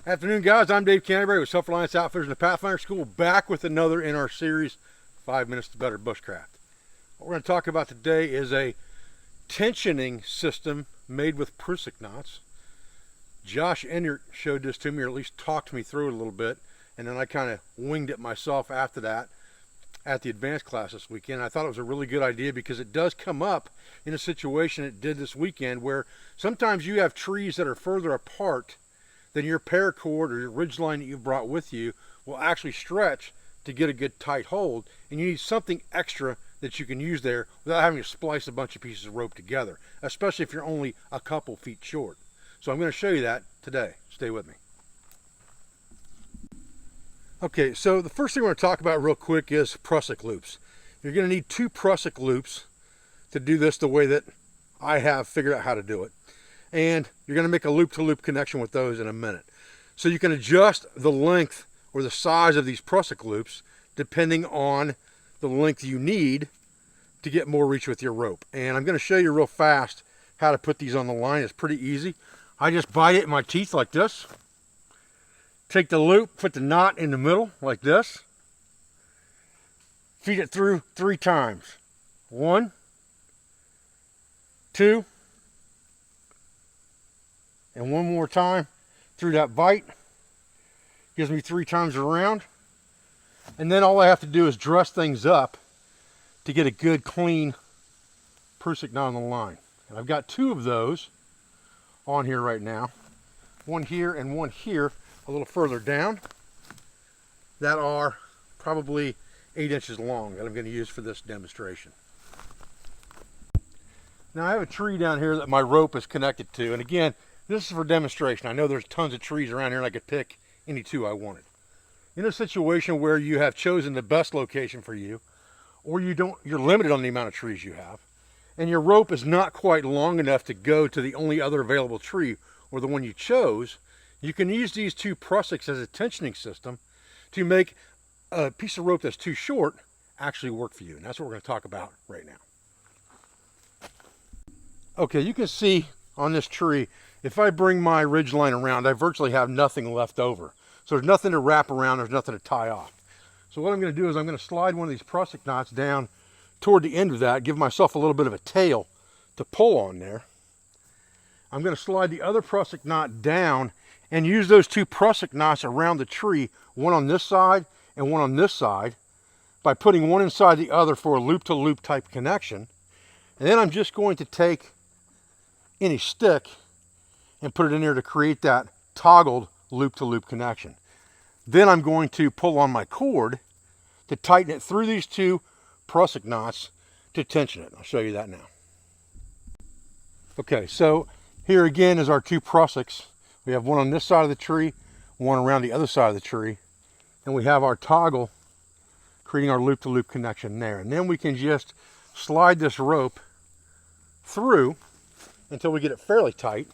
Afternoon, guys. I'm Dave Canterbury with Self-Reliance Outfitters in the Pathfinder School, back with another in our series, 5 Minutes to Better Bushcraft. What we're going to talk about today is a tensioning system made with Prusik knots. Josh Enyart showed this to me, or at least talked me through it a little bit, and then I kind of winged it myself after that at the advanced class this weekend. I thought it was a really good idea because it does come up in a situation it did this weekend where sometimes you have trees that are further apart than your paracord or your ridgeline that you've brought with you will actually stretch to get a good tight hold, and you need something extra that you can use there without having to splice a bunch of pieces of rope together, especially if you're only a couple feet short. So I'm going to show you that today. Stay with me. Okay, so the first thing we're going to talk about real quick is Prusik loops. You're going to need 2 Prusik loops to do this the way that I have figured out how to do it. And you're going to make a loop-to-loop connection with those in a minute. So you can adjust the length or the size of these Prusik loops depending on the length you need to get more reach with your rope. And I'm going to show you real fast how to put these on the line. It's pretty easy. I just bite it in my teeth like this. Take the loop, put the knot in the middle like this. Feed it through 3 times. 1, 2, and 1 more time through that bite. Gives me 3 times around. And then all I have to do is dress things up to get a good clean Prusik knot on the line. And I've got 2 of those on here right now. One here and one here a little further down that are probably 8 inches long that I'm going to use for this demonstration. Now I have a tree down here that my rope is connected to, and again, this is for demonstration. I know there's tons of trees around here and I could pick any 2 I wanted. In a situation where you have chosen the best location for you, or you're limited on the amount of trees you have, and your rope is not quite long enough to go to the only other available tree or the one you chose, you can use these 2 Prusiks as a tensioning system to make a piece of rope that's too short actually work for you. And that's what we're going to talk about right now. Okay, you can see on this tree, if I bring my ridge line around, I virtually have nothing left over. So there's nothing to wrap around, there's nothing to tie off. So what I'm going to do is I'm going to slide one of these Prusik knots down toward the end of that, give myself a little bit of a tail to pull on there. I'm going to slide the other Prusik knot down and use those 2 Prusik knots around the tree, one on this side and one on this side, by putting one inside the other for a loop-to-loop type connection. And then I'm just going to take any stick and put it in there to create that toggled loop-to-loop connection. Then I'm going to pull on my cord to tighten it through these 2 Prusik knots to tension it. I'll show you that now. Okay, so here again is our 2 Prusiks. We have one on this side of the tree, one around the other side of the tree, and we have our toggle creating our loop-to-loop connection there. And then we can just slide this rope through until we get it fairly tight.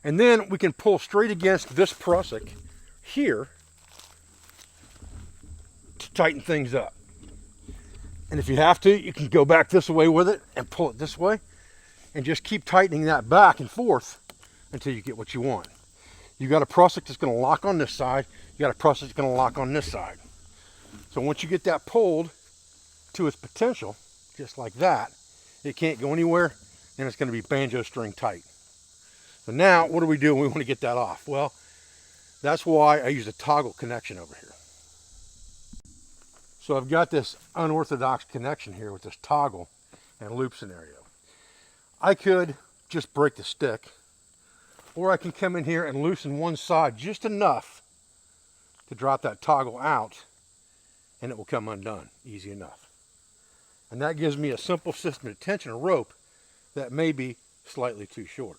And then we can pull straight against this Prusik here to tighten things up. And if you have to, you can go back this way with it and pull it this way and just keep tightening that back and forth until you get what you want. You got a Prusik that's going to lock on this side, you got a Prusik that's going to lock on this side. So once you get that pulled to its potential, just like that, it can't go anywhere and it's going to be banjo string tight. So now, what do we do when we want to get that off? Well, that's why I use a toggle connection over here. So I've got this unorthodox connection here with this toggle and loop scenario. I could just break the stick, or I can come in here and loosen one side just enough to drop that toggle out, and it will come undone, easy enough. And that gives me a simple system to tension a rope that may be slightly too short.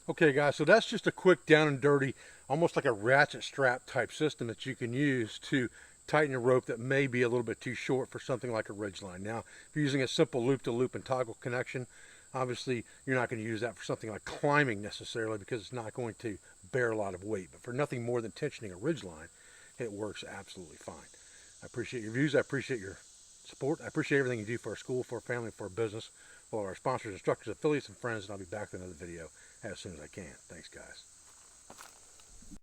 Okay guys, so that's just a quick down and dirty, almost like a ratchet strap type system that you can use to tighten a rope that may be a little bit too short for something like a ridgeline. Now, if you're using a simple loop-to-loop and toggle connection, obviously you're not going to use that for something like climbing necessarily because it's not going to bear a lot of weight. But for nothing more than tensioning a ridgeline, it works absolutely fine. I appreciate your views. I appreciate your support. I appreciate everything you do for our school, for our family, for our business, for our sponsors, instructors, affiliates, and friends. And I'll be back with another video as soon as I can. Thanks, guys.